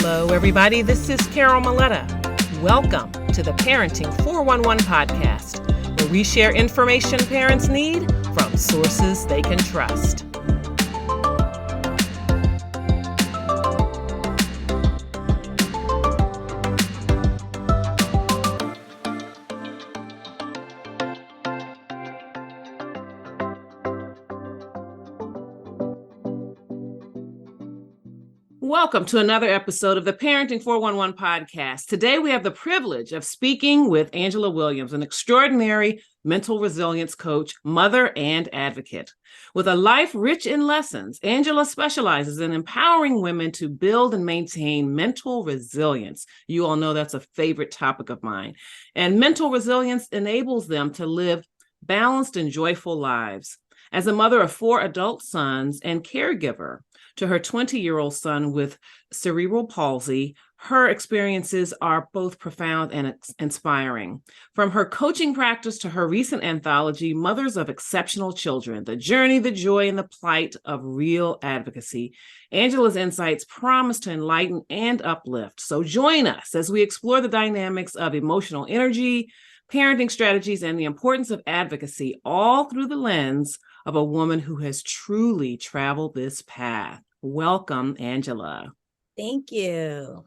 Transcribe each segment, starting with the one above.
Hello, everybody. This is Carol Maletta. Welcome to the Parenting 411 podcast, where we share information parents need from sources they can trust. Welcome to another episode of the Parenting 411 podcast. Today, we have the privilege of speaking with Angela Williams, an extraordinary mental resilience coach, mother, and advocate. With a life rich in lessons, Angela specializes in empowering women to build and maintain mental resilience. You all know that's a favorite topic of mine. And mental resilience enables them to live balanced and joyful lives. As a mother of 4 adult sons and caregiver to her 20-year-old son with cerebral palsy, her experiences are both profound and inspiring. From her coaching practice to her recent anthology, Mothers of Exceptional Children, The Journey, the Joy, and the Plight of Real Advocacy, Angela's insights promise to enlighten and uplift. So join us as we explore the dynamics of emotional energy, parenting strategies, and the importance of advocacy, all through the lens of a woman who has truly traveled this path. Welcome, Angela. Thank you.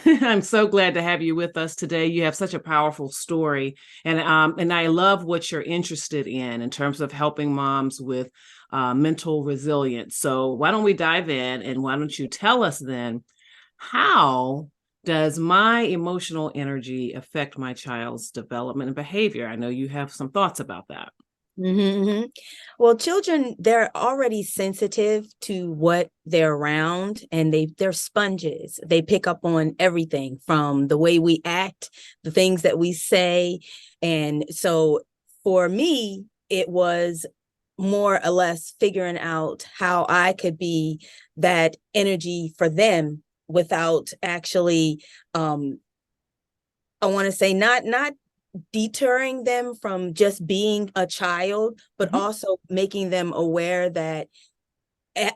I'm so glad to have you with us today. You have such a powerful story, and I love what you're interested in terms of helping moms with mental resilience. So why don't we dive in, and why don't you tell us then, how does my emotional energy affect my child's development and behavior? I know you have some thoughts about that. Mm-hmm. Well, children, they're already sensitive to what they're around, and they're sponges. They pick up on everything from the way we act, the things that we say. And so for me, it was more or less figuring out how I could be that energy for them without actually, I want to say not deterring them from just being a child, but also making them aware that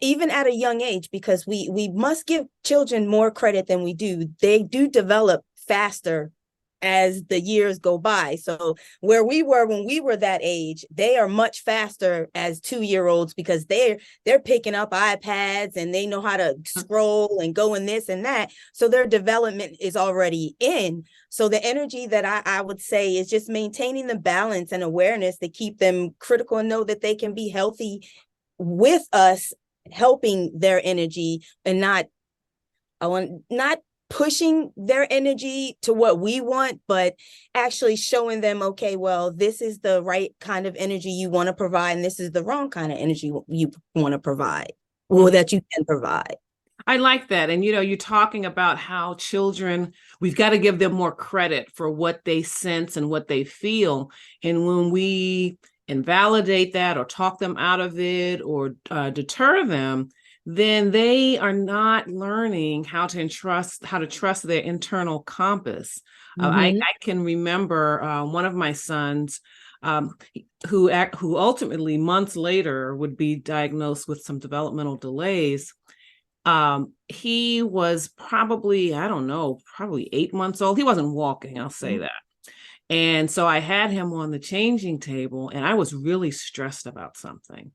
even at a young age, because we must give children more credit than we do, they do develop faster as the years go by. So where we were when we were that age, they are much faster as 2-year-olds because they're picking up iPads and they know how to scroll and go in this and that. So their development is already in. So the energy that I would say is just maintaining the balance and awareness to keep them critical and know that they can be healthy with us, helping their energy and not pushing their energy to what we want, but actually showing them, okay, well, this is the right kind of energy you want to provide, and this is the wrong kind of energy you want to provide, or that you can provide. I like that. And, you're talking about how children, we've got to give them more credit for what they sense and what they feel. And when we invalidate that or talk them out of it or deter them, then they are not learning how to trust their internal compass. I can remember one of my sons who ultimately months later would be diagnosed with some developmental delays. He was probably 8 months old. He wasn't walking, I'll say that. And so I had him on the changing table, and I was really stressed about something.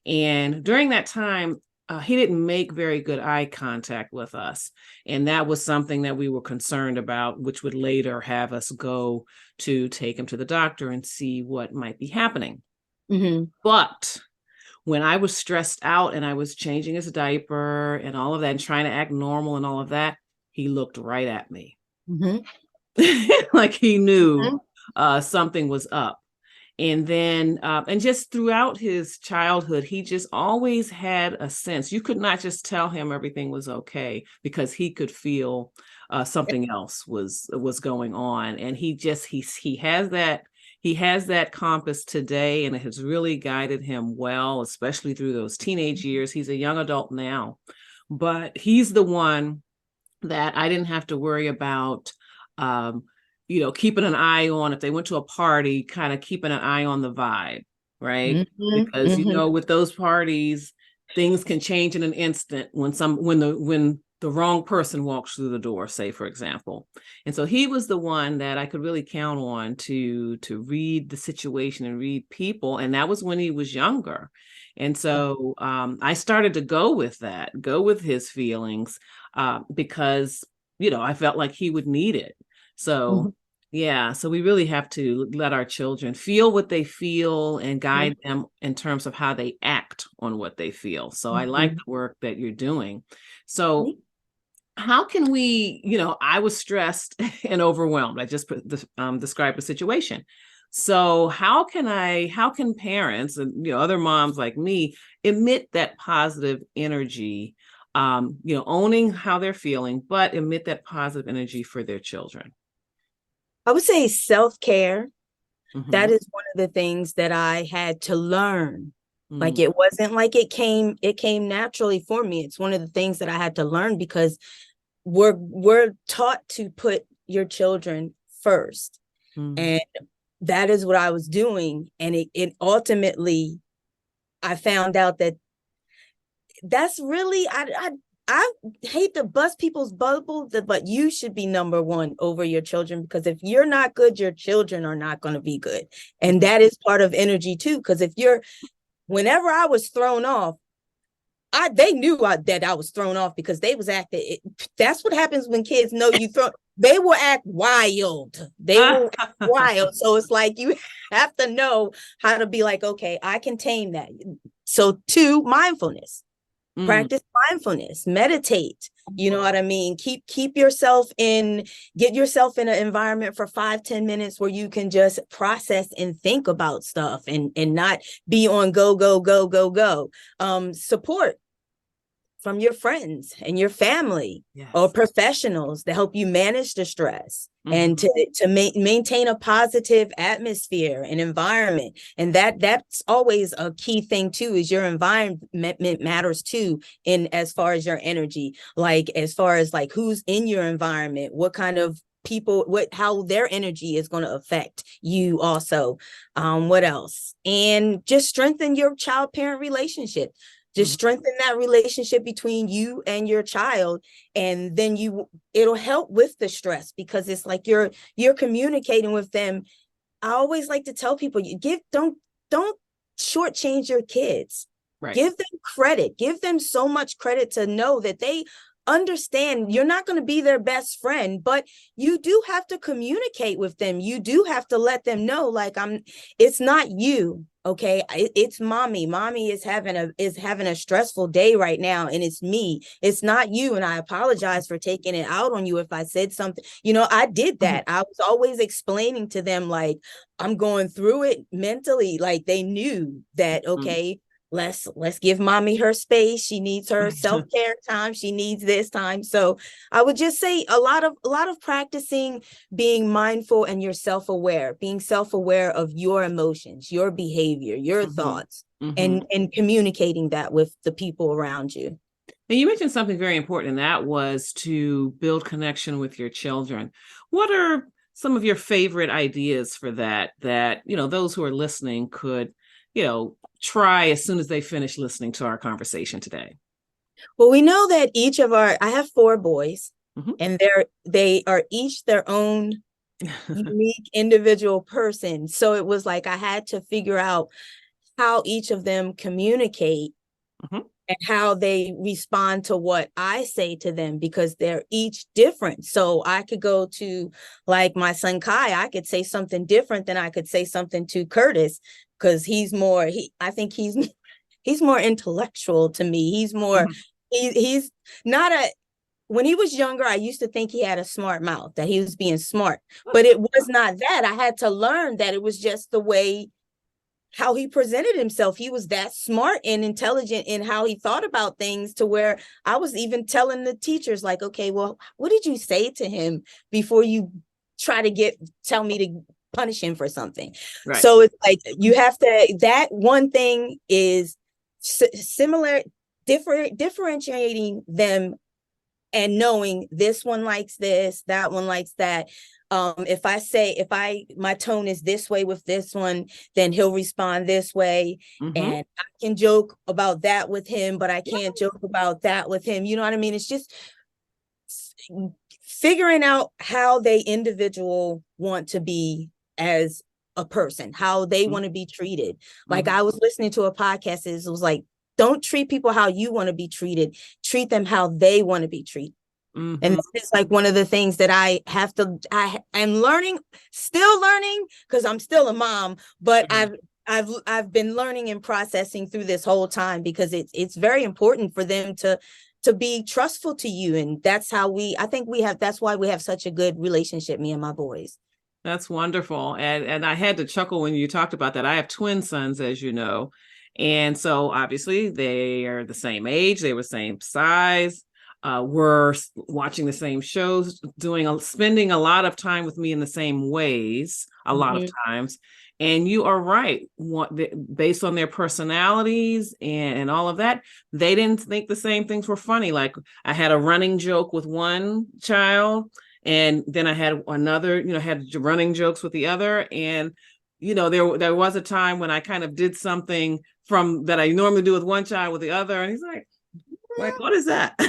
And during that time, he didn't make very good eye contact with us. And that was something that we were concerned about, which would later have us go to take him to the doctor and see what might be happening. But when I was stressed out and I was changing his diaper and all of that and trying to act normal and all of that, he looked right at me. Like he knew something was up. And then, and just throughout his childhood, he just always had a sense. You could not just tell him everything was okay, because he could feel something else was going on. And he has that compass today, and it has really guided him well, especially through those teenage years. He's a young adult now, but he's the one that I didn't have to worry about keeping an eye on if they went to a party, kind of keeping an eye on the vibe, right? Because, with those parties, things can change in an instant when the wrong person walks through the door, say, for example. And so he was the one that I could really count on to read the situation and read people. And that was when he was younger. And so I started to go with his feelings, because, I felt like he would need it. So, yeah, so we really have to let our children feel what they feel and guide them in terms of how they act on what they feel. So I like the work that you're doing. So how can we, I was stressed and overwhelmed. I just described the situation. So how can parents and, other moms like me emit that positive energy, owning how they're feeling, but emit that positive energy for their children? I would say self-care. That Mm-hmm. is one of the things that I had to learn. Like, Mm. it wasn't like it came naturally for me. It's one of the things that I had to learn, because we're taught to put your children first. Mm. And that is what I was doing. And it ultimately, I found out that that's really, I hate to bust people's bubble, but you should be number one over your children, because if you're not good, your children are not going to be good. And that is part of energy too. Because whenever I was thrown off, they knew that I was thrown off, because they was acting. That's what happens when kids know you throw. They will act wild. They will act wild. So it's like you have to know how to be like, okay, I can tame that. So 2, mindfulness. Practice mindfulness, meditate. You know what I mean? Get yourself in an environment for 5-10 minutes where you can just process and think about stuff, and not be on go. Support from your friends and your family, or professionals to help you manage the stress, and to maintain a positive atmosphere and environment. And that's always a key thing too, is your environment matters too, in as far as your energy, like as far as like who's in your environment, what kind of people, how their energy is going to affect you also. What else? And just strengthen your child-parent relationship. Just strengthen that relationship between you and your child, and then it'll help with the stress, because it's like you're communicating with them. I always like to tell people, don't shortchange your kids. Right. Give them credit. Give them so much credit to know that they understand you're not going to be their best friend, but you do have to communicate with them. You do have to let them know, like, it's not you. Okay, it's mommy. Mommy is having a stressful day right now, and it's me. It's not you. And I apologize for taking it out on you if I said something. I did that. I was always explaining to them, like, I'm going through it mentally. Like, they knew that, okay, let's give mommy her space. She needs her self-care time. She needs this time. So I would just say a lot of practicing being mindful, and you're being self-aware of your emotions, your behavior, your thoughts, and communicating that with the people around you. And you mentioned something very important, and that was to build connection with your children. What are some of your favorite ideas for that, those who are listening could, try as soon as they finish listening to our conversation today? Well, we know that I have 4 boys, and they are each their own unique individual person. So it was like I had to figure out how each of them communicate and how they respond to what I say to them, because they're each different. So I could go to, like, my son Kai, I could say something different than I could say something to Curtis, because I think he's more intellectual to me. He's more, he's not when he was younger, I used to think he had a smart mouth, that he was being smart, but it was not that. I had to learn that it was just the way how he presented himself. He was that smart and intelligent in how he thought about things, to where I was even telling the teachers, like, okay, well, what did you say to him before you try to tell me to punish him for something? Right. So it's like, you have to, that one thing is similar, differentiating them, and knowing this one likes this, that one likes that. If my tone is this way with this one, then he'll respond this way. And I can joke about that with him, but I can't joke about that with him. You know what I mean? It's just figuring out how they individual want to be as a person, how they want to be treated. Like I was listening to a podcast, it was like, don't treat people how you want to be treated, treat them how they want to be treated. And it's like one of the things that I'm learning, still learning, because I'm still a mom, but I've been learning and processing through this whole time, because it's very important for them to be trustful to you. And that's how that's why we have such a good relationship, me and my boys. That's wonderful. And I had to chuckle when you talked about that. I have twin sons, as you know. And so obviously they are the same age, they were same size. We're watching the same shows, spending a lot of time with me in the same ways, a lot of times. And you are right. Based on their personalities and all of that, they didn't think the same things were funny. Like I had a running joke with one child, and then I had another, had running jokes with the other. And, there was a time when I kind of did something that I normally do with one child with the other. And he's like, what is that?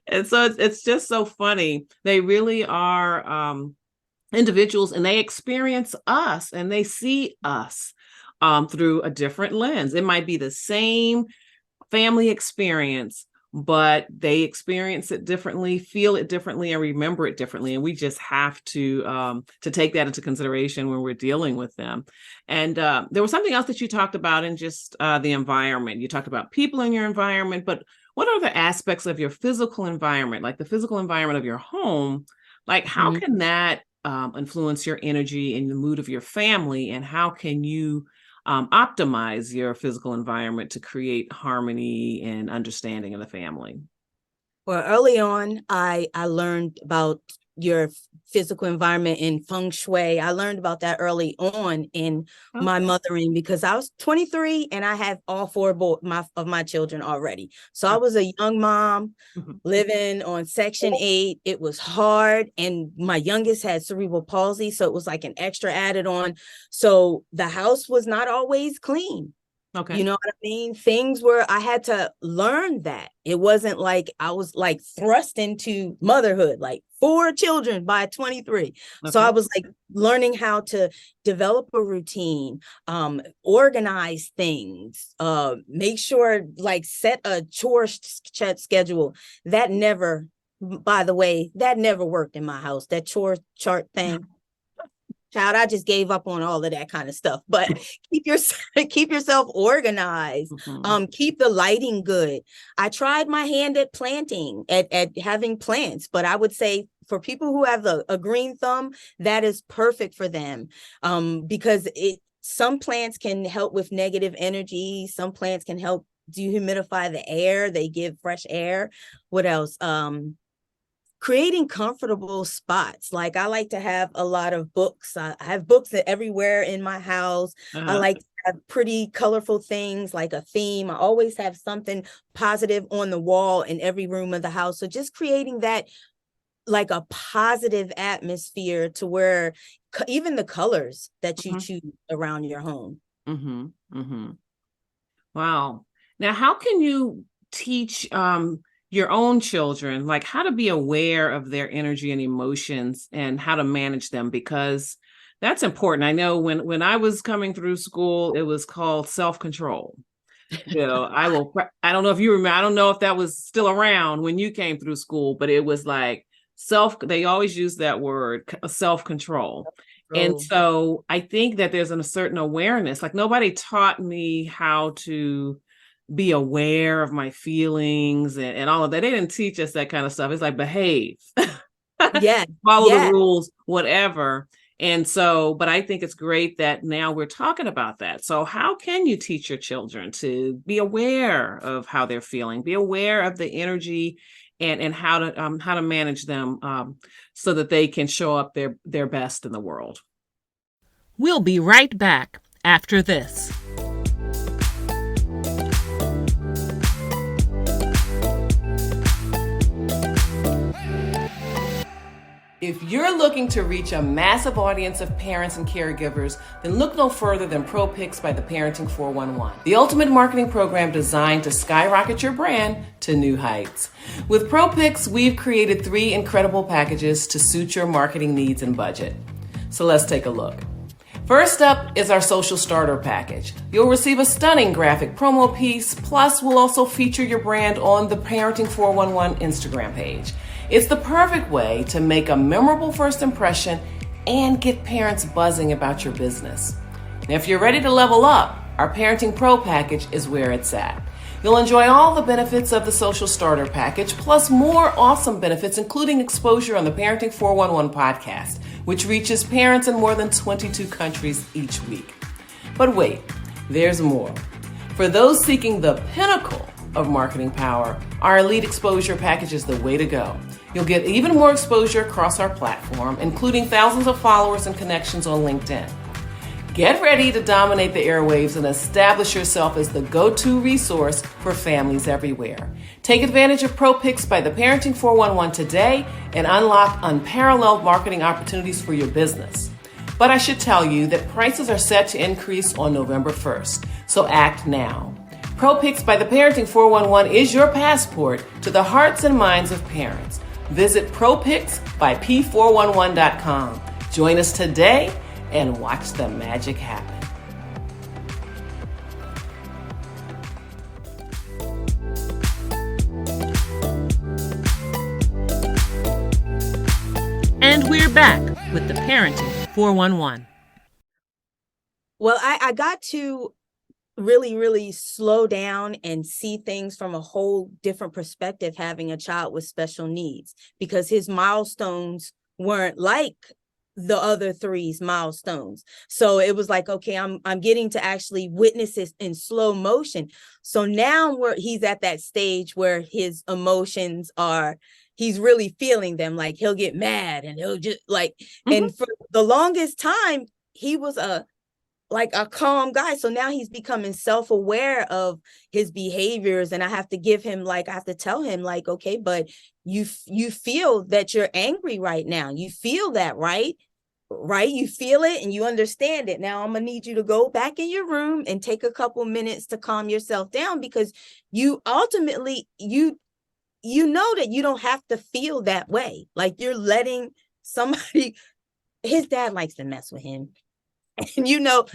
And so it's just so funny. They really are individuals, and they experience us and they see us through a different lens. It might be the same family experience, but they experience it differently, feel it differently, and remember it differently. And we just have to take that into consideration when we're dealing with them. And there was something else that you talked about in just the environment. You talked about people in your environment, but what are the aspects of your physical environment, like the physical environment of your home? Like how can that influence your energy and the mood of your family? And how can you optimize your physical environment to create harmony and understanding of the family? Well, early on, I learned about your physical environment in feng shui. I learned about that early on in my mothering, because I was 23 and I had all four of my children already. So I was a young mom living on Section 8. It was hard. And my youngest had cerebral palsy. So it was like an extra added on. So the house was not always clean. Okay. You know what I mean? I had to learn that. It wasn't like I was like thrust into motherhood, like 4 children by 23. Okay. So I was like learning how to develop a routine, organize things, make sure, like set a chore schedule. That never, by the way, that never worked in my house, that chore chart thing. Child, I just gave up on all of that kind of stuff. But keep yourself organized. Keep the lighting good. I tried my hand at planting, at having plants, but I would say for people who have a green thumb, that is perfect for them, because some plants can help with negative energy. Some plants can help dehumidify the air. They give fresh air. What else? Creating comfortable spots. Like I like to have a lot of books. I have books everywhere in my house. I like to have pretty colorful things, like a theme. I always have something positive on the wall in every room of the house. So just creating that, like a positive atmosphere to where even the colors that you choose around your home. Wow. Now, how can you teach your own children, like how to be aware of their energy and emotions and how to manage them? Because that's important. I know when I was coming through school, it was called self-control. I don't know if you remember, I don't know if that was still around when you came through school, but it was like they always use that word, self-control. And so I think that there's a certain awareness, like nobody taught me how to be aware of my feelings and all of that. They didn't teach us that kind of stuff. It's like behave, follow the rules, whatever. And so, but I think it's great that now we're talking about that. So how can you teach your children to be aware of how they're feeling, be aware of the energy and how to manage them so that they can show up their best in the world? We'll be right back after this. If you're looking to reach a massive audience of parents and caregivers, then look no further than ProPix by the Parenting 411, the ultimate marketing program designed to skyrocket your brand to new heights. With ProPix, we've created 3 incredible packages to suit your marketing needs and budget. So let's take a look. First up is our social starter package. You'll receive a stunning graphic promo piece, plus we'll also feature your brand on the Parenting 411 Instagram page. It's the perfect way to make a memorable first impression and get parents buzzing about your business. Now, if you're ready to level up, our Parenting Pro package is where it's at. You'll enjoy all the benefits of the social starter package, plus more awesome benefits, including exposure on the Parenting 411 podcast, which reaches parents in more than 22 countries each week. But wait, there's more. For those seeking the pinnacle of marketing power, our Elite Exposure package is the way to go. You'll get even more exposure across our platform, including thousands of followers and connections on LinkedIn. Get ready to dominate the airwaves and establish yourself as the go-to resource for families everywhere. Take advantage of ProPix by the Parenting 411 today and unlock unparalleled marketing opportunities for your business. But I should tell you that prices are set to increase on November 1st, so act now. ProPix by the Parenting 411 is your passport to the hearts and minds of parents. Visit ProPixbyP411.com. Join us today and watch the magic happen. And we're back with the Parenting 411. Well, I got to really slow down and see things from a whole different perspective having a child with special needs, because his milestones weren't like the other three's milestones. So it was like, okay, I'm getting to actually witness this in slow motion. So now he's at that stage where his emotions he's really feeling them. Like he'll get mad and he'll just and for the longest time, he was a calm guy. So now he's becoming self-aware of his behaviors. And I have to tell him okay, but you feel that you're angry right now. You feel that, right? Right? You feel it and you understand it. Now I'm going to need you to go back in your room and take a couple minutes to calm yourself down, because you ultimately, you know that you don't have to feel that way. Like you're letting somebody, his dad likes to mess with him. And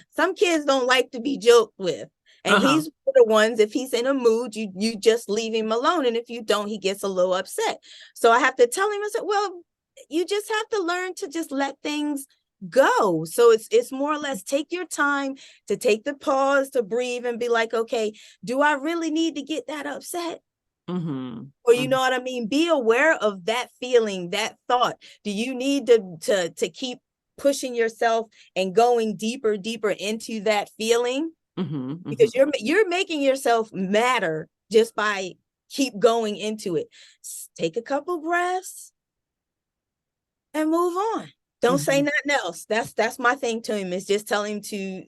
some kids don't like to be joked with. And he's one of the ones, if he's in a mood, you just leave him alone. And if you don't, he gets a little upset. So I have to tell him, I said, well, you just have to learn to just let things go. So it's more or less take your time to take the pause, to breathe and be like, okay, do I really need to get that upset? Or you know what I mean? Be aware of that feeling, that thought. Do you need to keep pushing yourself and going deeper into that feeling? Because you're making yourself matter just by keep going into it. Take a couple breaths and move on. Don't say nothing else. That's my thing to him, is just tell him to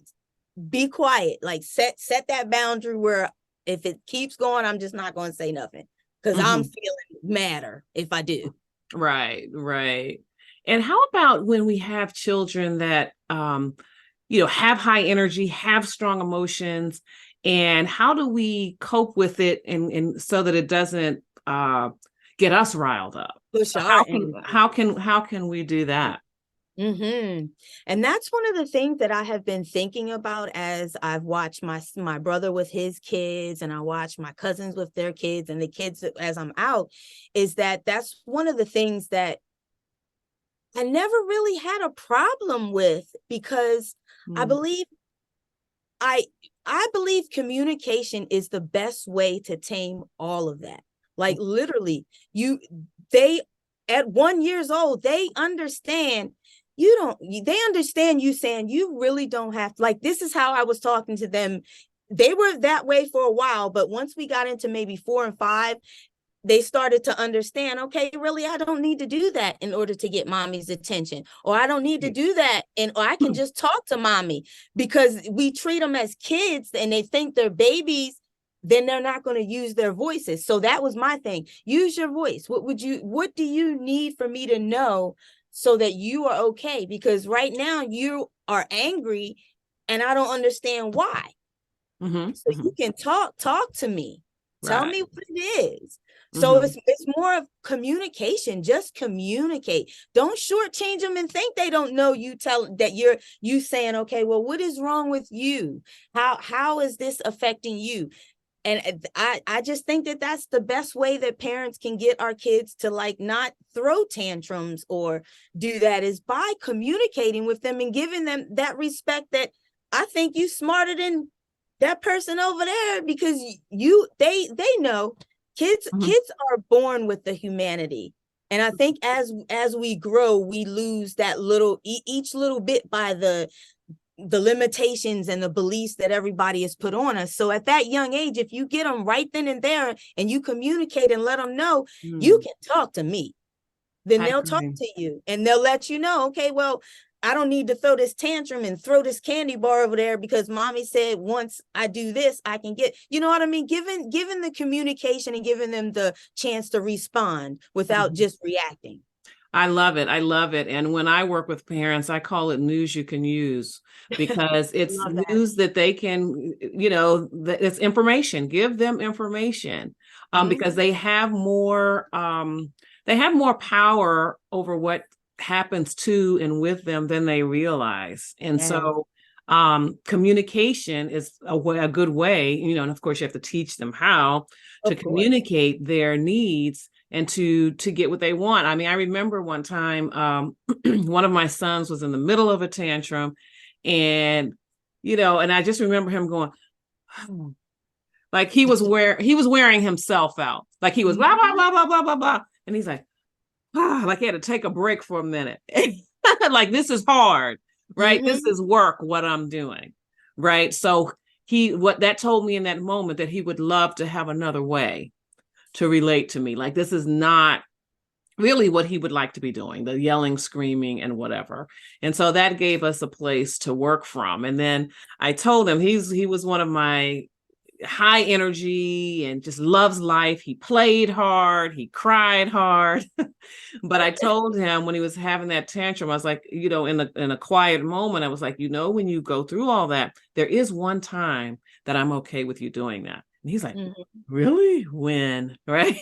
be quiet. Like set that boundary where if it keeps going, I'm just not going to say nothing, because I'm feeling madder if I do. Right. And how about when we have children that, have high energy, have strong emotions, and how do we cope with it and so that it doesn't get us riled up? How can we do that? And that's one of the things that I have been thinking about as I've watched my brother with his kids, and I watch my cousins with their kids and the kids as I'm out, is that's one of the things that I never really had a problem with, because I believe communication is the best way to tame all of that. Like literally, they at 1 year old, they understand they understand you saying you really don't have to, like, this is how I was talking to them. They were that way for a while, but once we got into maybe 4 and 5, they started to understand, okay, really, I don't need to do that in order to get mommy's attention, or I don't need to do that, or I can just talk to mommy, because we treat them as kids and they think they're babies, then they're not going to use their voices. So that was my thing. Use your voice. What do you need for me to know so that you are okay, because right now you are angry and I don't understand why. So you can talk to me. Tell me what it is. So it's more of communication. Just communicate. Don't shortchange them and think they don't know you. Tell that you saying, okay, well, what is wrong with you? How is this affecting you? And I just think that that's the best way that parents can get our kids to like not throw tantrums or do that, is by communicating with them and giving them that respect that I think you smarter than that person over there, because they know kids are born with the humanity. And I think as we grow, we lose that little each little bit by the limitations and the beliefs that everybody has put on us. So at that young age, if you get them right then and there and you communicate and let them know you can talk to me, then they'll talk to you and they'll let you know, okay, well, I don't need to throw this tantrum and throw this candy bar over there because mommy said once I do this, I can get, you know what I mean? Giving the communication and giving them the chance to respond without just reacting. I love it. I love it. And when I work with parents, I call it news you can use, because it's news that they can, it's information. Give them information, because they have more power over what happens to and with them than they realize. And so communication is a good way, and of course you have to teach them how to communicate their needs and to get what they want. I mean, I remember one time, one of my sons was in the middle of a tantrum, and and I just remember him going, oh, like he was wearing himself out, like he was blah blah blah blah blah blah blah, and he's like, like he had to take a break for a minute, like this is hard, right? This is work, what I'm doing, right? So what that told me in that moment, that he would love to have another way to relate to me. Like this is not really what he would like to be doing, the yelling, screaming, and whatever. And so that gave us a place to work from. And then I told him he was one of my high energy and just loves life. He played hard, he cried hard. But I told him when he was having that tantrum, I was like, in a quiet moment, I was like, when you go through all that, there is one time that I'm okay with you doing that. And he's like, really? When? Right?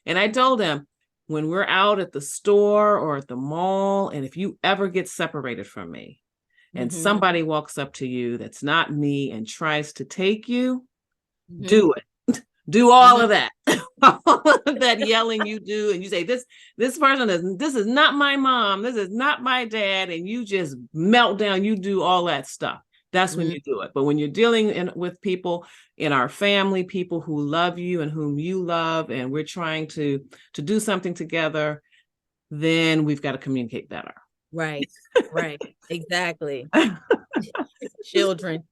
And I told him, when we're out at the store or at the mall, and if you ever get separated from me and somebody walks up to you that's not me and tries to take you, do it. Do all of that. All of that yelling you do. And you say, this person this is not my mom. This is not my dad. And you just melt down. You do all that stuff. That's when you do it. But when you're dealing with people in our family, people who love you and whom you love, and we're trying to do something together, then we've got to communicate better. Right. Exactly. Children.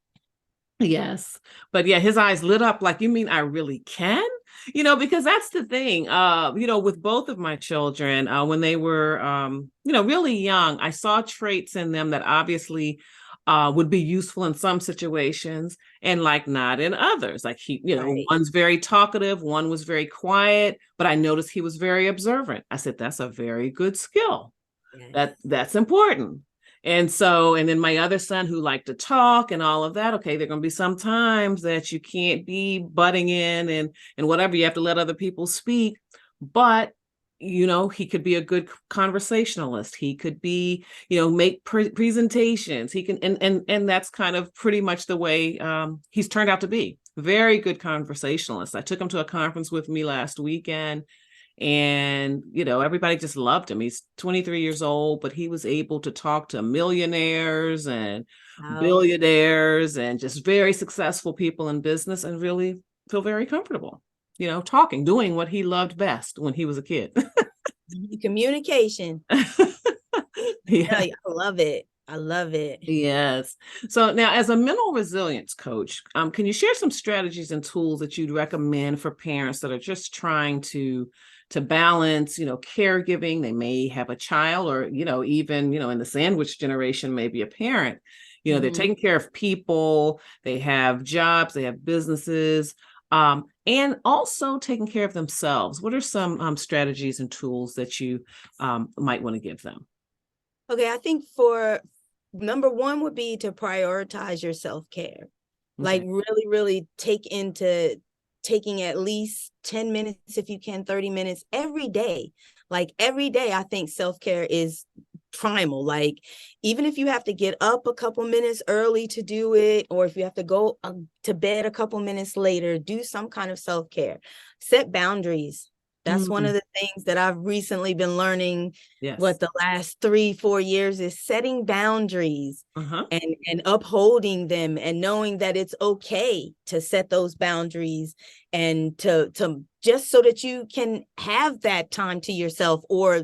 Yes. But yeah, his eyes lit up like, you mean I really can? Because that's the thing, with both of my children, when they were, really young, I saw traits in them that obviously would be useful in some situations and like not in others. Like one's very talkative, one was very quiet, but I noticed he was very observant. I said, that's a very good skill. Yes. That's important. And then my other son, who liked to talk and all of that, okay, there are going to be some times that you can't be butting in and whatever, you have to let other people speak, but he could be a good conversationalist. He could be, make presentations. He can, and that's kind of pretty much the way he's turned out to be. Very good conversationalist. I took him to a conference with me last weekend, and everybody just loved him. He's 23 years old, but he was able to talk to millionaires and billionaires and just very successful people in business, and really feel very comfortable. Talking, doing what he loved best when he was a kid. Communication. Yeah, I love it. I love it. Yes. So now, as a mental resilience coach, can you share some strategies and tools that you'd recommend for parents that are just trying to balance, caregiving? They may have a child, or, even, in the sandwich generation, maybe a parent. They're taking care of people, they have jobs, they have businesses, and also taking care of themselves. What are some strategies and tools that you might want to give them? Okay, I think for number one would be to prioritize your self-care. Like Okay. really, really taking at least 10 minutes, if you can, 30 minutes every day. Like every day, I think self-care is primal. Like even if you have to get up a couple minutes early to do it, or if you have to go to bed a couple minutes later, do some kind of self-care. Set boundaries. That's one of Mm, the things that I've recently been learning, yes. what, the last 3-4 years, is setting boundaries Uh-huh. and upholding them, and knowing that it's okay to set those boundaries, and to just so that you can have that time to yourself, or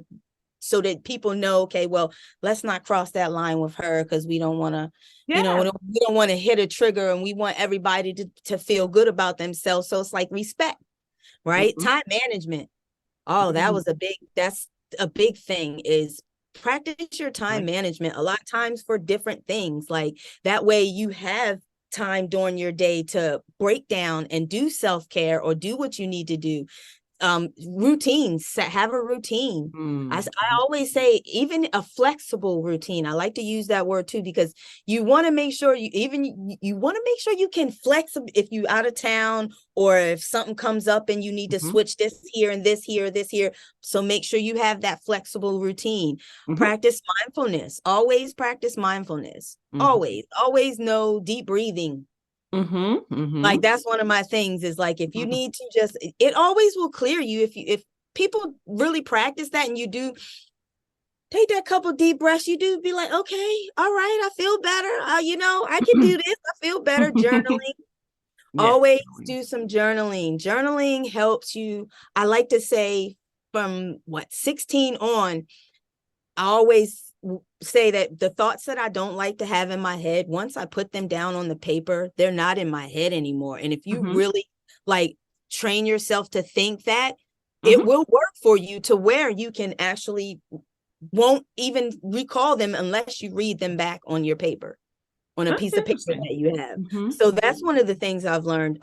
so that people know, okay, well, let's not cross that line with her, because we don't want to, Yeah. we don't want to hit a trigger, and we want everybody to feel good about themselves. So it's like respect, right? Mhm. Time management. Oh, Mhm. that's a big thing, is practice your time Right. management a lot of times for different things. Like that way you have time during your day to break down and do self-care or do what you need to do. Routines, have a routine. Mm. I always say, even a flexible routine. I like to use that word too, because you want to make sure you want to make sure you can flex if you out of town, or if something comes up and you need to Mhm. switch this here and this here, this here. So make sure you have that flexible routine. Mhm. Practice mindfulness. Always practice mindfulness. Mhm. Always know deep breathing. Mhm. Like Mhm. that's one of my things, is like, if you Mhm. need to just, it always will clear you. If people really practice that, and you do take that couple deep breaths, you do be like, okay, all right, I feel better. I can do this. I feel better. Journaling. Yeah. Always do some journaling. Journaling helps you. I like to say, from what, 16 on, I always say that the thoughts that I don't like to have in my head, once I put them down on the paper, they're not in my head anymore. And if you Mhm. really like train yourself to think that, it Mhm. will work for you to where you can actually won't even recall them unless you read them back on your paper, on a That's piece of paper interesting. that you have. Mhm. So that's one of the things I've learned.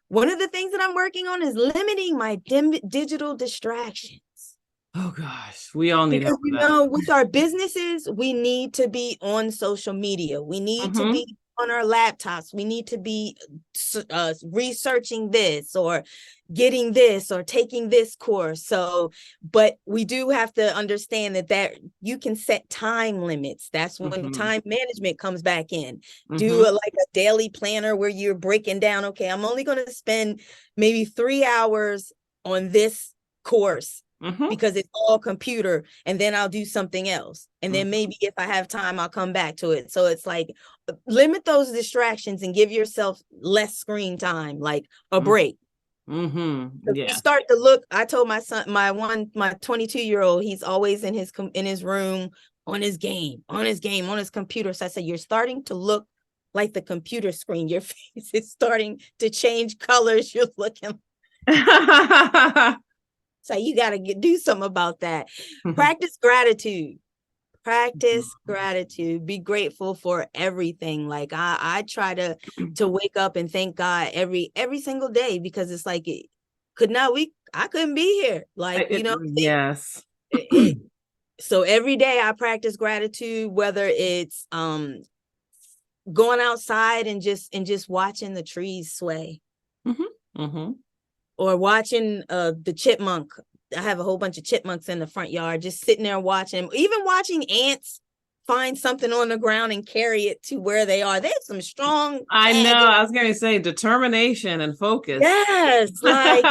One of the things that I'm working on is limiting my digital distractions. Oh gosh, we all need Because, help with that. with our businesses, we need to be on social media. We need to Mhm. be on our laptops. We need to be researching this, or getting this, or taking this course. So, but we do have to understand that you can set time limits. That's when Mhm. time management comes back in. Do Mhm. like a daily planner where you're breaking down, okay, I'm only going to spend maybe 3 hours on this course, Mhm. because it's all computer, and then I'll do something else. And then Mhm. maybe if I have time, I'll come back to it. So it's like, limit those distractions and give yourself less screen time, like a Mhm. break. Mhm. If you Yeah. start to look, I told my son, my 22-year-old, he's always in his room, on his game, on his computer. So I said, you're starting to look like the computer screen. Your face is starting to change colors. You're looking. So you got to do something about that. Practice gratitude. Practice gratitude. Be grateful for everything. Like I try to wake up and thank God every single day, because it's like, I couldn't be here. Like, Yes. so every day I practice gratitude, whether it's going outside and just watching the trees sway, Mhm. Mhm. or watching the chipmunk. I have a whole bunch of chipmunks in the front yard, just sitting there watching, even watching ants find something on the ground and carry it to where they are. They have some strong I know. daggone. I was going to say determination and focus. Yes, like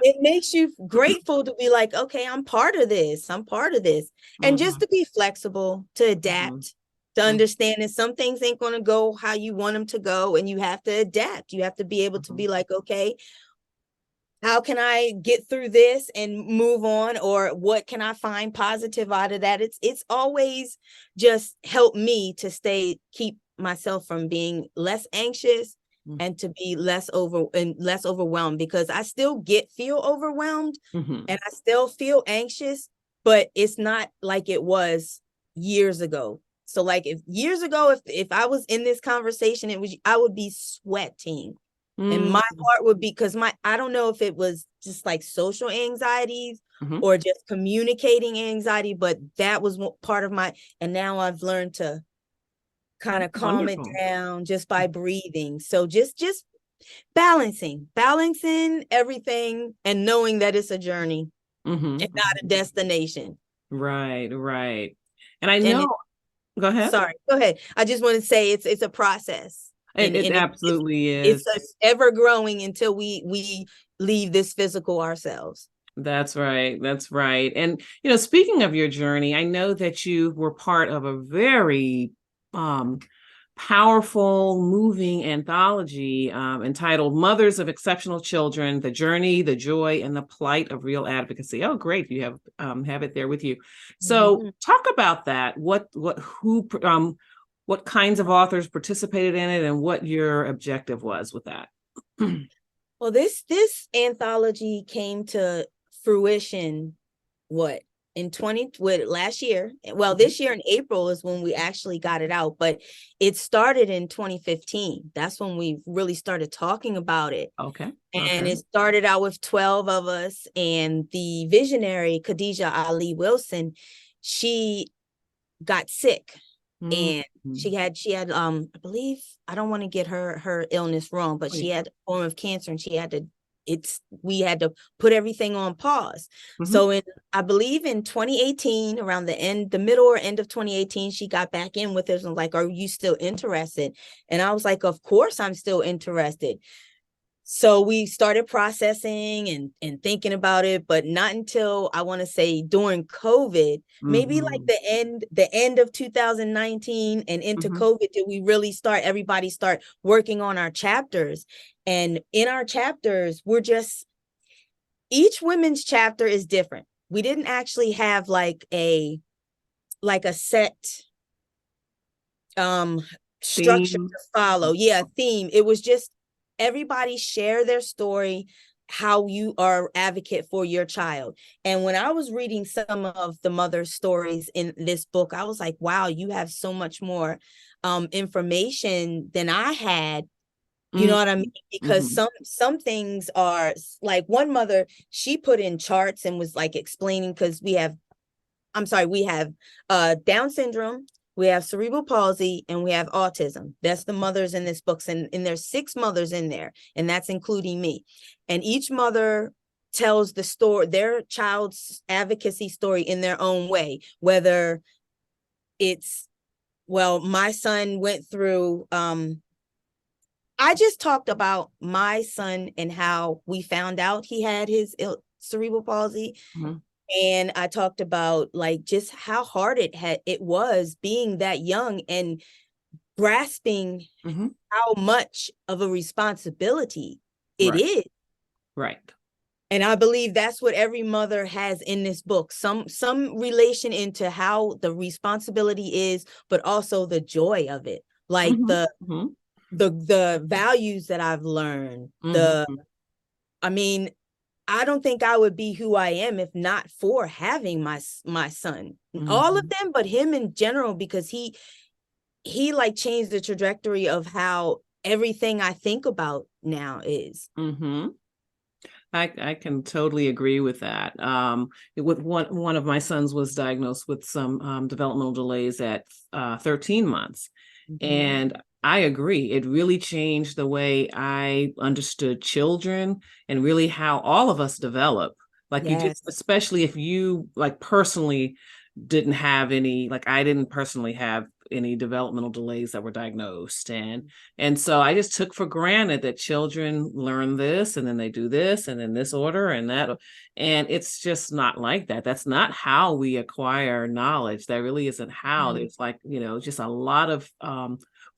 it makes you grateful to be like, okay, I'm part of this. I'm part of this. And just Mhm. to be flexible, to Mhm. adapt, to Mhm. understand that some things ain't going to go how you want them to go, and you have to adapt. You have to be able to Mhm. be like, okay, how can I get through this and move on, or what can I find positive out of that? It's always just helped me to keep myself from being less anxious, Mhm. and to be less overwhelmed, because I still feel overwhelmed, Mhm. and I still feel anxious, but it's not like it was years ago. So like, if years ago, if I was in this conversation, I would be sweating. And Mm, my heart would be, because I don't know if it was just like social anxieties mhm. or just communicating anxiety, but that was part of and now I've learned to kind of calm it Wonderful. down just by breathing. So just balancing everything and knowing that it's a journey and Hmm. not a destination. Right, right. And I And know, go ahead. sorry, go ahead. I just want to say it's a process, It, and it absolutely it's is. ever growing until we leave this physical ourselves. That's right. That's right. And, speaking of your journey, I know that you were part of a very um, powerful, moving anthology entitled Mothers of Exceptional Children, The Journey, the Joy, and the Plight of Real Advocacy. Oh, great. You have it there with you. So Mm-hmm. talk about that. What kinds of authors participated in it and what your objective was with that. Well, this anthology came to fruition what in 20 with last year. Well, this year in April is when we actually got it out, but it started in 2015. That's when we really started talking about it. Okay. And Okay. it started out with 12 of us, and the visionary Khadijah Ali Wilson, she got sick, and Mm-hmm. she had I believe, I don't want to get her illness wrong, but she Please. had a form of cancer, and we had to put everything on pause. Mm-hmm. So I believe in 2018, around the middle or end of 2018, she got back in with us and like, are you still interested? And I was like, of course I'm still interested. So we started processing and thinking about it, but not until, I want to say, during COVID, maybe like Mm-hmm. the end of 2019 and into Mm-hmm. COVID, did we really everybody start working on our chapters. And in our chapters, each women's chapter is different. We didn't actually have like a set structure Theme. to follow. Yeah, theme. It was just everybody share their story, how you are advocate for your child. And when I was reading some of the mother stories in this book, I was like, wow, you have so much more information than I had. You know what I mean? Because Mm-hmm. some things are like, one mother, she put in charts and was like explaining, because we have Down syndrome, we have cerebral palsy, and we have autism. That's the mothers in this book. And there's 6 mothers in there, and that's including me. And each mother tells their child's advocacy story in their own way, whether it's, well, my son went through, I just talked about my son and how we found out he had his cerebral palsy. Mm-hmm. And I talked about like just how hard it was being that young and grasping Mm-hmm. how much of a responsibility it Right. is. Right. And I believe that's what every mother has in this book. Some relation into how the responsibility is, but also the joy of it. Like Mm-hmm. the values that I've learned. Mm-hmm. I mean, I don't think I would be who I am if not for having my son. All of Mm-hmm. them, but him in general, because he like changed the trajectory of how everything I think about now is. Mm-hmm. I can totally agree with that. With one of my sons was diagnosed with some developmental delays at 13 months. Mhm. And I agree. It really changed the way I understood children and really how all of us develop. Like you just, Yes. especially if you like personally didn't have any, like I didn't personally have any developmental delays that were diagnosed. And so I just took for granted that children learn this and then they do this and in this order and that. And it's just not like that. That's not how we acquire knowledge. That really isn't how. Mhm. There's like, just a lot of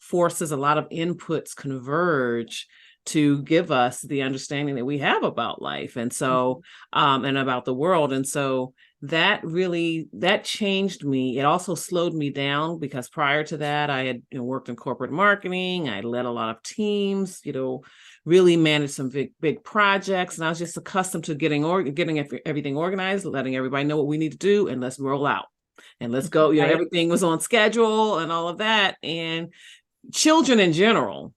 forces, a lot of inputs converge to give us the understanding that we have about life. And so, and about the world. And so that changed me. It also slowed me down because prior to that, I had worked in corporate marketing. I led a lot of teams, really managed some big projects. And I was just accustomed to getting everything organized, letting everybody know what we need to do, and let's roll out. And let's go. Right. Everything was on schedule and all of that. And children in general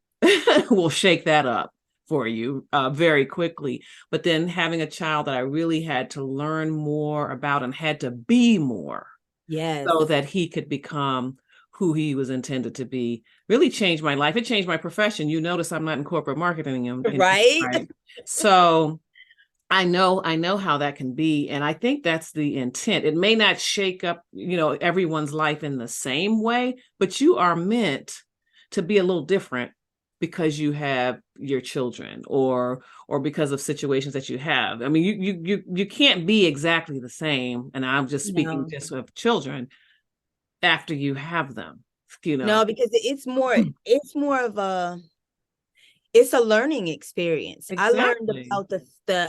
will shake that up. for you very quickly. But then having a child that I really had to learn more about and had to be more Yes. so that he could become who he was intended to be really changed my life. It changed my profession. You notice I'm not in corporate marketing anymore, Right? right? So I know how that can be. And I think that's the intent. It may not shake up, everyone's life in the same way, but you are meant to be a little different because you have your children or because of situations that you have. I mean, you can't be exactly the same. And I'm just speaking No. just of children after you have them, No, because it's more of it's a learning experience. I learned Exactly. about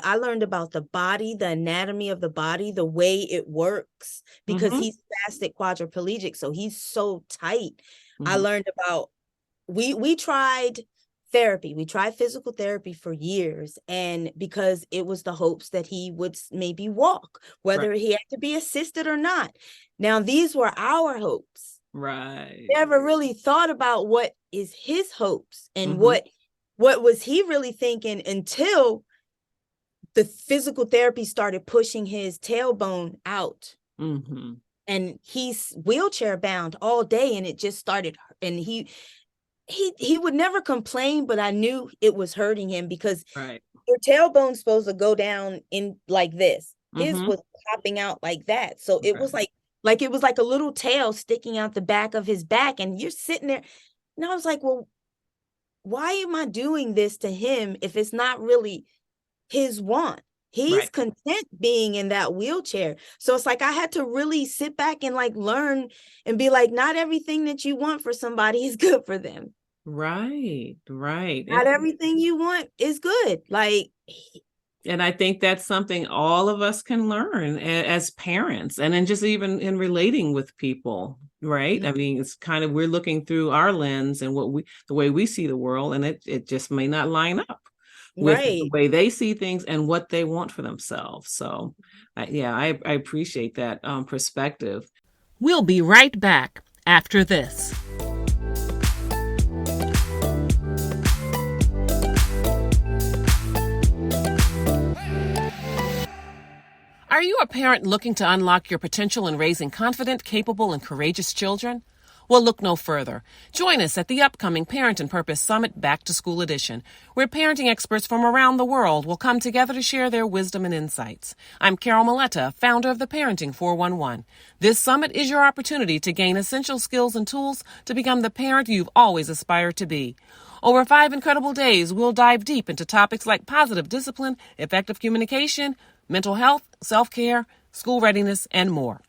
I learned about the body, the anatomy of the body, the way it works, because Hmm. he's spastic quadriplegic, so he's so tight. I Hmm. learned about we tried therapy. We tried physical therapy for years, and because it was the hopes that he would maybe walk, Right. whether he had to be assisted or not. Now, these were our hopes. Right. Never really thought about what is his hopes and Hmm. what was he really thinking until the physical therapy started pushing his tailbone out, Hmm. and he's wheelchair bound all day, and it just started, and he would never complain, but I knew it was hurting him because Right. your tailbone's supposed to go down in like this. His Hmm. was popping out like that. So it was Right. like it was like a little tail sticking out the back of his back, and you're sitting there, and I was like, well, why am I doing this to him if it's not really his want? He's Right. content being in that wheelchair. So it's like I had to really sit back and like learn and be like, not everything that you want for somebody is good for them. Right. Right. Not everything you want is good. Like, And I think that's something all of us can learn as parents and then just even in relating with people, right? I mean, it's kind of we're looking through our lens and the way we see the world, and it just may not line up with the right. way they see things and what they want for themselves. So, yeah, I appreciate that perspective. We'll be right back after this. Are you a parent looking to unlock your potential in raising confident, capable, and courageous children? Well, look no further. Join us at the upcoming Parent and Purpose Summit Back to School Edition, where parenting experts from around the world will come together to share their wisdom and insights. I'm Carol Maletta, founder of the Parenting 411. This summit is your opportunity to gain essential skills and tools to become the parent you've always aspired to be. Over 5 incredible days, we'll dive deep into topics like positive discipline, effective communication, mental health, self-care, school readiness, and more.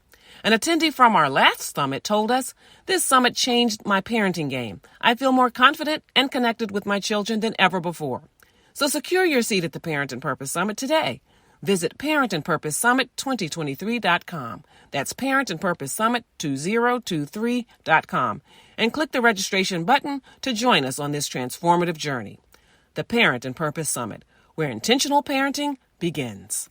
An attendee from our last summit told us, "This summit changed my parenting game. I feel more confident and connected with my children than ever before." So secure your seat at the Parent and Purpose Summit today. Visit parentandpurposesummit2023.com. That's parentandpurposesummit2023.com. And click the registration button to join us on this transformative journey. The Parent and Purpose Summit, where intentional parenting begins.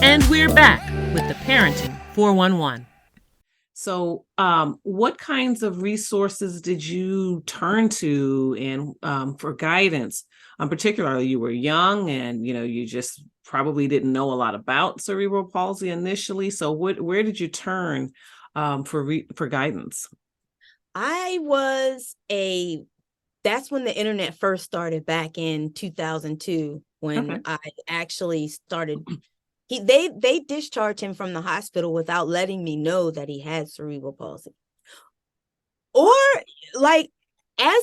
And we're back with the Parenting 411. So, what kinds of resources did you turn to and for guidance? Particularly, you were young and you just probably didn't know a lot about cerebral palsy initially. So, where did you turn for guidance? That's when the internet first started back in 2002, when Okay. I actually started. They discharged him from the hospital without letting me know that he had cerebral palsy. Or like in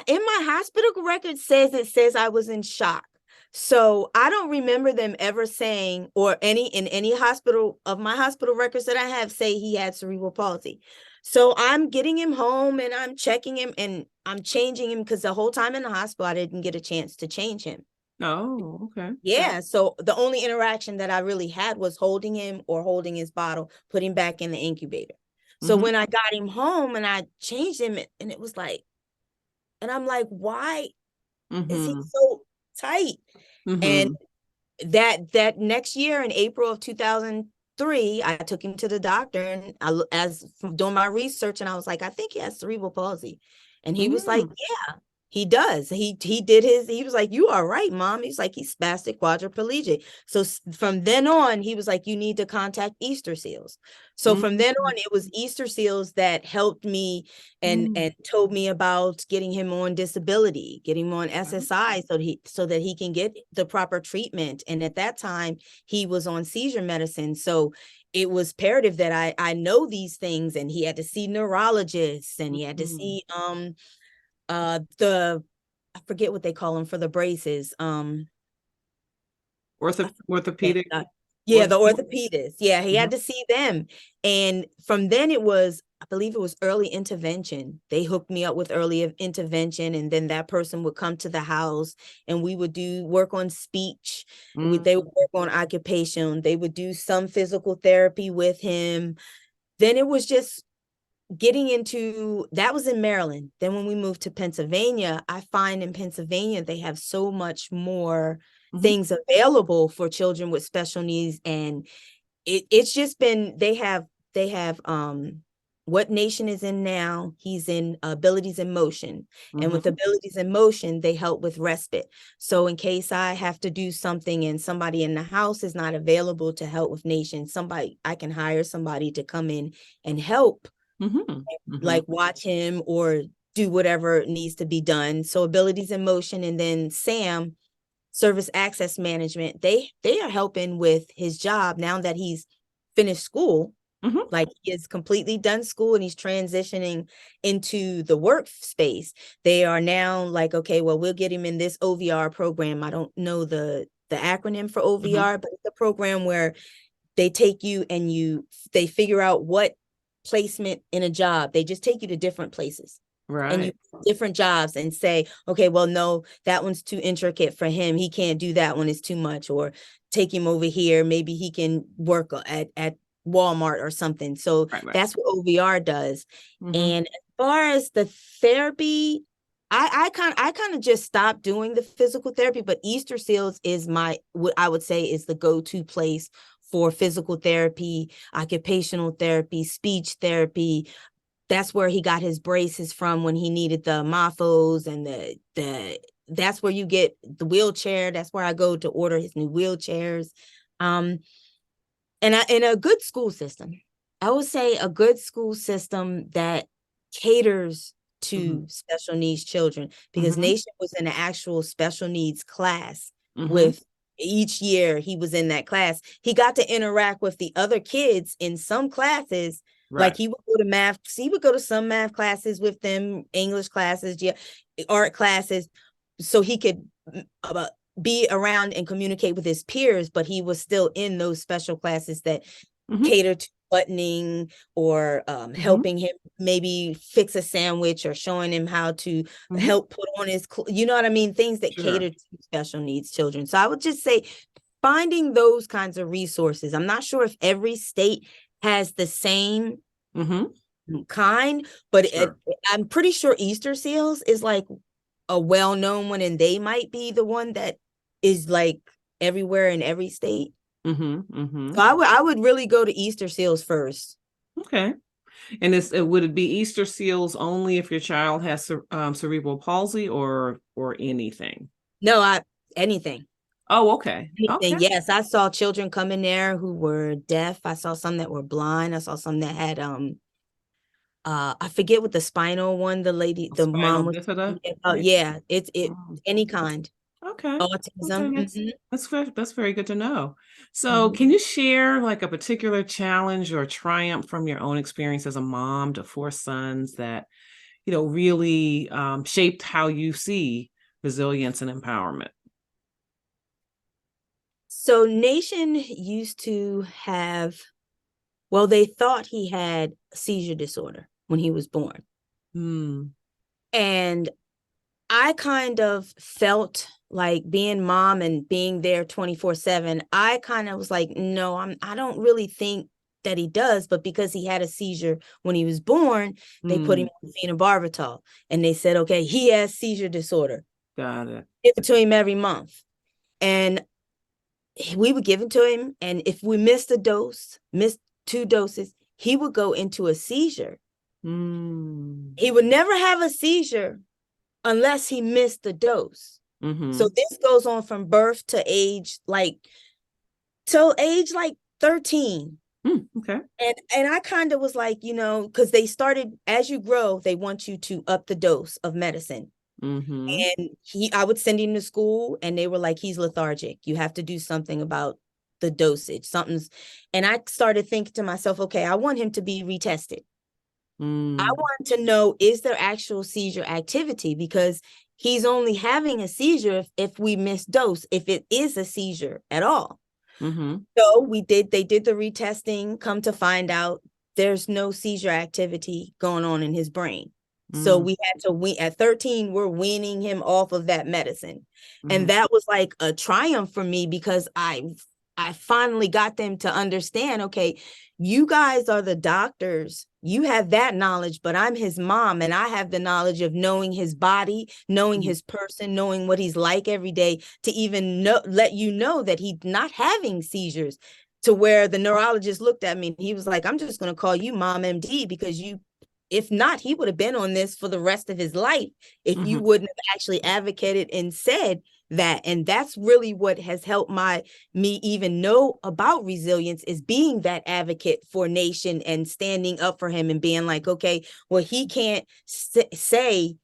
my hospital record it says I was in shock. So I don't remember them ever saying, or in any hospital of my hospital records that I have, say he had cerebral palsy. So I'm getting him home and I'm checking him and I'm changing him, because the whole time in the hospital I didn't get a chance to change him. Oh, okay. Yeah, so the only interaction that I really had was holding him or holding his bottle, putting back in the incubator. So Mm-hmm. when I got him home and I changed him, and it was like, and I'm like, why is he Mm-hmm. so tight? And Mm-hmm. that next year in April of 2000, 3, I took him to the doctor, and as doing my research, and I was like, I think he has cerebral palsy. And he was like, Mm, yeah, he does. He was like, you are right, mom. He's like, he's spastic quadriplegic. So from then on, he was like, you need to contact Easter Seals. So from then mm, on, it was Easter Seals that helped me and mm. told me about getting him on disability, getting him on SSI so that he can get the proper treatment. And at that time, he was on seizure medicine. So it was imperative that I know these things, and he had to see neurologists, and he had to Mm. see the, I forget what they call them for the braces. I forget. Orthopedic. Yeah, Orth the orthopedist. Yeah, he Mhm. had to see them. And from then it was, I believe it was early intervention. They hooked me up with early intervention, and then that person would come to the house, and we would do work on speech. Mm, They would work on occupation. They would do some physical therapy with him. Then it was just getting into, that was in Maryland. Then when we moved to Pennsylvania, I find in Pennsylvania they have so much more mhm. things available for children with special needs. And it's just been, they have What Nation is in now, he's in Abilities in Motion. And with Mhm. Abilities in Motion, they help with respite. So in case I have to do something and somebody in the house is not available to help with Nation, I can hire somebody to come in and help, Mhm. Mhm. like watch him or do whatever needs to be done. So Abilities in Motion, and then Sam, Service Access Management, they are helping with his job now that he's finished school. Mhm. Like, he is completely done school and he's transitioning into the workspace. They are now like, okay, well, we'll get him in this OVR program. I don't know the acronym for Mhm. OVR, but it's a program where they take you and they figure out what placement in a job. They just take you to different places and you Right. different jobs and say, okay, well, no, that one's too intricate for him. He can't do that one. It's too much. Or take him over here. Maybe he can work at Walmart or something. So Right. Right. that's what OVR does. Mhm. And as far as the therapy, I kind of just stopped doing the physical therapy, but Easter Seals is what I would say is the go-to place for physical therapy, occupational therapy, speech therapy. That's where he got his braces from when he needed the MAFOs and that's where you get the wheelchair. That's where I go to order his new wheelchairs. Um, and in a good school system, I would say a good school system that caters Mhm. to special needs children, because Mhm. Nation was in an actual special needs class. Mhm. With each year he was in that class, he got to interact with the other kids in some classes. Like, Right. he would go to some math classes with them, English classes, yeah, art classes, so he could uh, be around and communicate with his peers, but he was still in those special classes that Mhm. cater to buttoning or Mhm. helping him maybe fix a sandwich or showing him how to Mhm. help put on his you know what I mean, things that Sure. cater to special needs children. So I would just say finding those kinds of resources. I'm not sure if every state has the same Mhm. kind, but Sure. I'm pretty sure Easter Seals is like a well-known one, and they might be the one that is like everywhere in every state. Mhm. So Mhm. I would really go to Easter Seals first. Okay. And would it be Easter seals only if your child has cerebral palsy or anything? No, anything. Oh, okay. Anything. Okay. Yes, I saw children come in there who were deaf. I saw some that were blind. I saw some that had I forget what the spinal one, the Spinal mom was bifida, oh maybe. yeah, it's Mm, any kind. okay. Okay, Autism. that's very good to know. So, Mhm. can you share like a particular challenge or triumph from your own experience as a mom to four sons that really shaped how you see resilience and empowerment? So Nation used to have, well, they thought he had seizure disorder when he was born. Hmm. And I kind of felt like, being mom and being there 24/7, I kind of was like, no, I don't really think that he does, but because he had a seizure when he was born, they put Hmm. him on phenobarbital and they said, okay, he has seizure disorder. Got it. Give it to him every month. And we would give it to him, and if we missed a dose, missed 2 doses, he would go into a seizure. He would never have a seizure unless he missed the dose. So this goes on from birth to age till age 13. Okay. And I kind of was like, because they started, as you grow, they want you to up the dose of medicine. And I would send him to school, and they were like, he's lethargic. You have to do something about the dosage. And I started thinking to myself, okay, I want him to be retested. I want to know, is there actual seizure activity? Because he's only having a seizure if we miss dose, if it is a seizure at all. So they did the retesting, come to find out there's no seizure activity going on in his brain. So we had to, at 13, we're weaning him off of that medicine. And that was like a triumph for me, because I finally got them to understand, okay, you guys are the doctors. You have that knowledge, but I'm his mom, and I have the knowledge of knowing his body, knowing his person, knowing what he's like every day, to even let you know that he's not having seizures. To where the neurologist looked at me and he was like, I'm just going to call you Mom MD, because if not, he would have been on this for the rest of his life if you wouldn't have actually advocated and said that. And that's really what has helped me even know about resilience, is being that advocate for Nation and standing up for him and being like, okay, well, he can't say,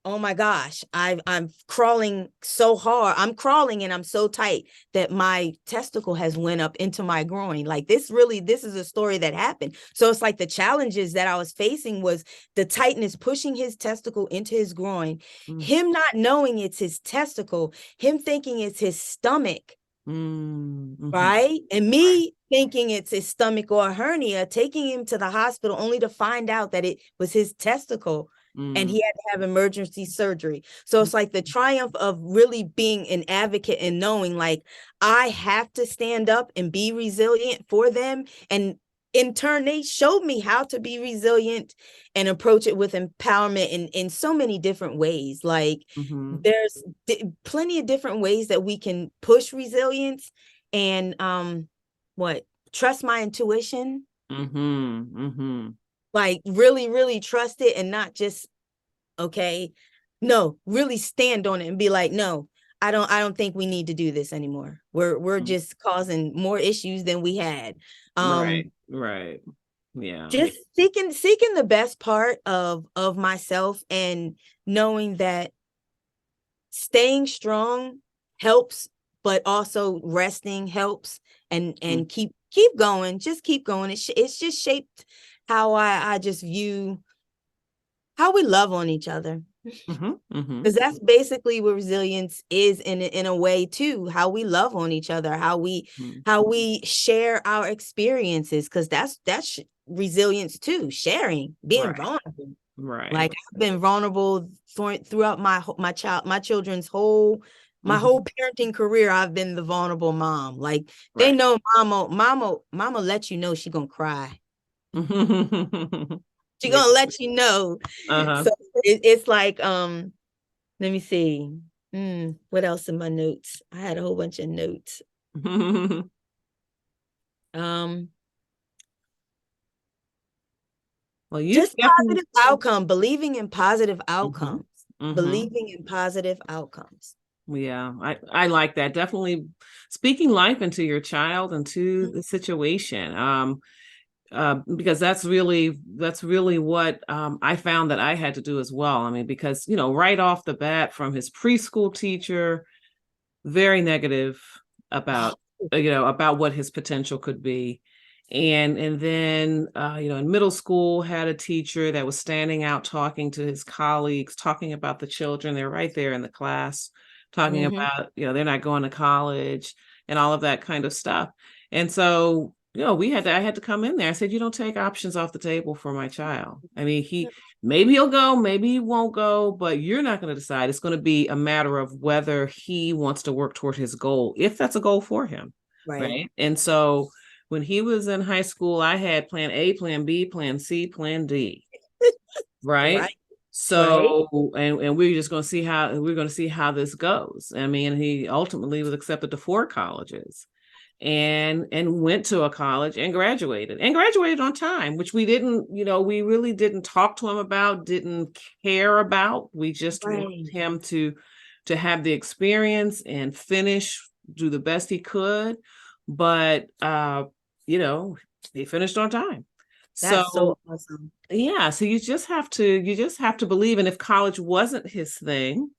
oh my gosh, I'm crawling so hard. I'm crawling and I'm so tight that my testicle has went up into my groin. Like this is a story that happened. So it's like the challenges that I was facing was the tightness pushing his testicle into his groin, him not knowing it's his testicle, him thinking it's his stomach. Right. And me thinking it's his stomach or a hernia, taking him to the hospital only to find out that it was his testicle. And he had to have emergency surgery. So it's like the triumph of really being an advocate and knowing, like, I have to stand up and be resilient for them. And in turn, they showed me how to be resilient and approach it with empowerment in so many different ways. Like there's plenty of different ways that we can push resilience and trust my intuition. Like really, really trust it, and not just, okay, no, really stand on it and be like, no, I don't think we need to do this anymore. We're just causing more issues than we had. Right. Yeah. Just seeking the best part of myself, and knowing that staying strong helps, but also resting helps, and keep going. Just keep going. It's just shaped how I just view how we love on each other. Because that's basically what resilience is in a way too, how we love on each other, how we share our experiences, because that's resilience too, sharing, being vulnerable. Like I've been vulnerable throughout my children's whole parenting career. I've been the vulnerable mom. Like they know mama let you know she gonna cry. She gonna let you know. So it's like let me see. What else in my notes? I had a whole bunch of notes. Well, you just positive outcome, believing in positive outcomes. Believing in positive outcomes. Yeah, I like that. Definitely speaking life into your child and to the situation. Because that's really what I found that I had to do as well. I mean, because, right off the bat from his preschool teacher, very negative about what his potential could be. And then, in middle school, had a teacher that was standing out, talking to his colleagues, talking about the children. They're right there in the class, talking about, they're not going to college and all of that kind of stuff. And so, I had to come in there. I said, you don't take options off the table for my child. I mean, maybe he'll go, maybe he won't go, but you're not going to decide. It's going to be a matter of whether he wants to work toward his goal, if that's a goal for him. Right. And so when he was in high school, I had plan A, plan B, plan C, plan D. Right. Right. So, and we're just going to see how this goes. I mean, he ultimately was accepted to 4 colleges and went to a college and graduated on time, which we really didn't talk to him about, didn't care about. We just wanted Right. him to have the experience and finish, do the best he could. But he finished on time. That's So so awesome. yeah, so you just have to believe. And if college wasn't his thing,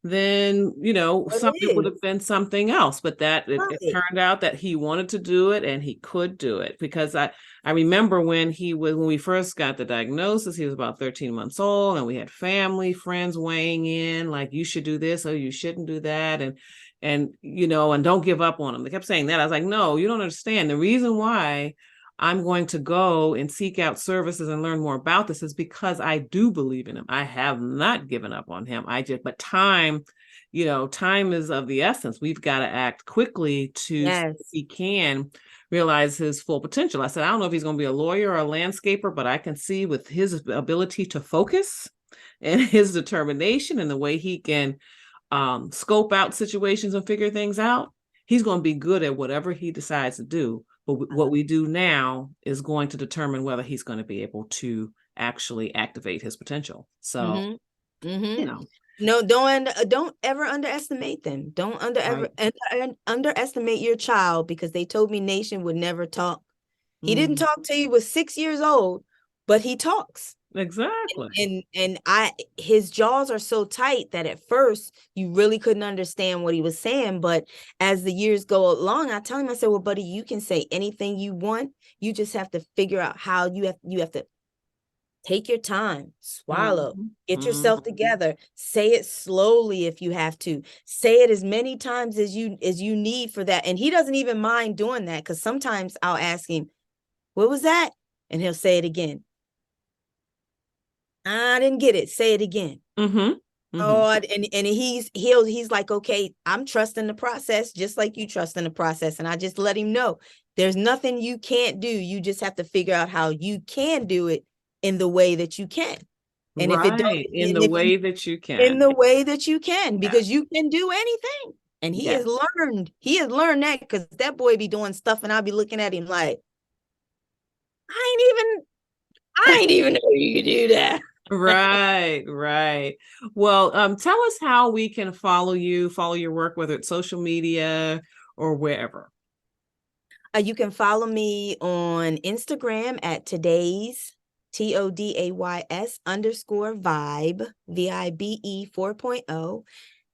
then But something it would is. have been something else. But that it Right. turned out that he wanted to do it and he could do it. Because I remember when we first got the diagnosis, he was about 13 months old, and we had family friends weighing in, like, you should do this or you shouldn't do that, and don't give up on him. They kept saying that. I was like, no, you don't understand. The reason why I'm going to go and seek out services and learn more about this is because I do believe in him. I have not given up on him. But time is of the essence. We've got to act quickly to see if Yes. he can realize his full potential. I said, I don't know if he's going to be a lawyer or a landscaper, but I can see with his ability to focus and his determination and the way he can scope out situations and figure things out, he's going to be good at whatever he decides to do. But what we do now is going to determine whether he's going to be able to actually activate his potential. So, Mm-hmm. Mm-hmm. you know, No, don't ever underestimate them. Don't right. underestimate your child, because they told me Nation would never talk. He didn't Mm, talk till he was 6 years old, but he talks. exactly. And his jaws are so tight that at first you really couldn't understand what he was saying. But as the years go along, I tell him, I said, well, buddy, you can say anything you want. You just have to figure out how you have to take your time, swallow, Mhm, get mhm. yourself together, say it slowly if you have to, say it as many times as you need for that. And he doesn't even mind doing that, because sometimes I'll ask him, what was that? And he'll say it again. I didn't get it. Say it again. Mhm, mhm. Oh, and he's like, okay, I'm trusting the process, just like you trust in the process. And I just let him know there's nothing you can't do. You just have to figure out how you can do it in the way that you can. And if it don't, Right. In and the if you way that you in can. the way that you can, Yeah. because you can do anything. And Yeah. he has learned that, because that boy be doing stuff and I'll be looking at him like, I ain't even know you could do that. Right, right. Well, tell us how we can follow you, follow your work, whether it's social media or wherever. You can follow me on Instagram at today's TODAYS _vibe 4.0.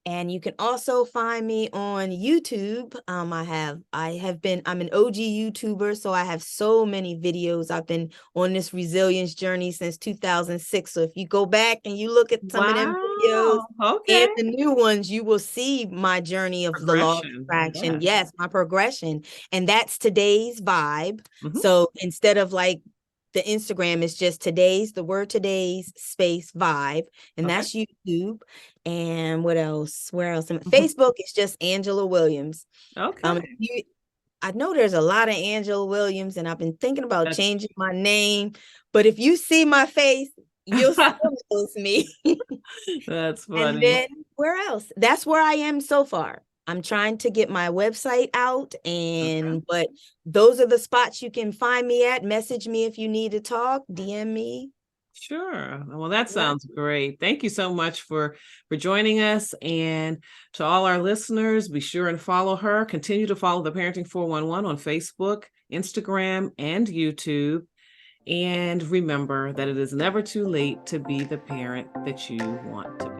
And you can also find me on YouTube. I'm an OG YouTuber, so I have so many videos. I've been on this resilience journey since 2006. So if you go back and you look at some of them videos Wow. Okay. and the new ones, you will see my journey of the law of Progression. attraction. Yeah. Yes, my progression. And that's today's vibe. Mhm. So instead of like the Instagram, is just today's, the word today's space vibe. And Okay. that's YouTube. And what else? Where else? Mhm. Facebook is just Angela Williams. Okay. I know there's a lot of Angela Williams, and I've been thinking about That's changing my name. But if you see my face, you'll still know it's me. that's And funny. then where else? That's where I am so far. I'm trying to get my website out, Okay. but those are the spots you can find me at. Message me if you need to talk, DM me. Sure. Well, that Yeah. sounds great. Thank you so much for joining us. And to all our listeners, be sure and follow her. Continue to follow the Parenting 411 on Facebook, Instagram, and YouTube. And remember that it is never too late to be the parent that you want to be.